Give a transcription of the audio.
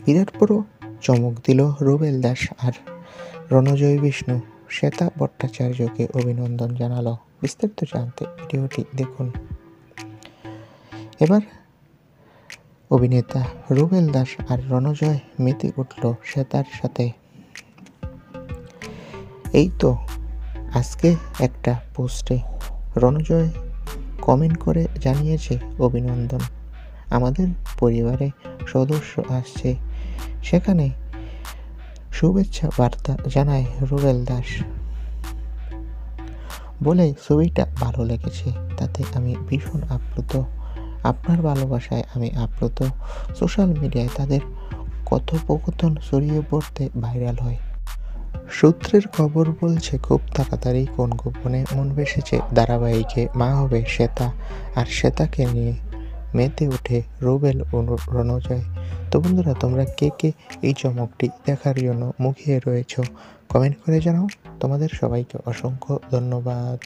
বিরাট বড় চমক দিল রুবেল দাস আর রণজয় বিষ্ণু। শ্বেতা ভট্টাচার্যকে অভিনন্দন জানালো। বিস্তারিত জানতে ভিডিওটি দেখুন। এবার অভিনেতা রুবেল দাস আর রণজয় মেতে উঠল শ্বেতার সাথে। এই তো আজকে একটা পোস্টে রণজয় কমেন্ট করে জানিয়েছে, অভিনন্দন, আমাদের পরিবারে সদস্য আসছে, সেখানে শুভেচ্ছা বার্তা জানায় রুবেল দাস। বলে ছবিটা ভালো লেগেছে, তাতে আমি ভীষণ আপ্লুত, আপনার ভালোবাসায় আমি আপ্লুত। সোশ্যাল মিডিয়ায় তাদের কথোপকথন ছড়িয়ে পড়তে ভাইরাল হয়। সূত্রের খবর বলছে, খুব তাড়াতাড়ি কোন গোপনে মন ভেসেছে ধারাবাহিকে মা হবে শ্বেতা, আর শ্বেতাকে নিয়ে মেতে ওঠে রুবেল ও রণজয়। তো বন্ধুরা, তোমরা কে কে এই চমকটি দেখার জন্য মুখিয়ে রয়েছো কমেন্ট করে জানাও। তোমাদের সবাইকে অসংখ্য ধন্যবাদ।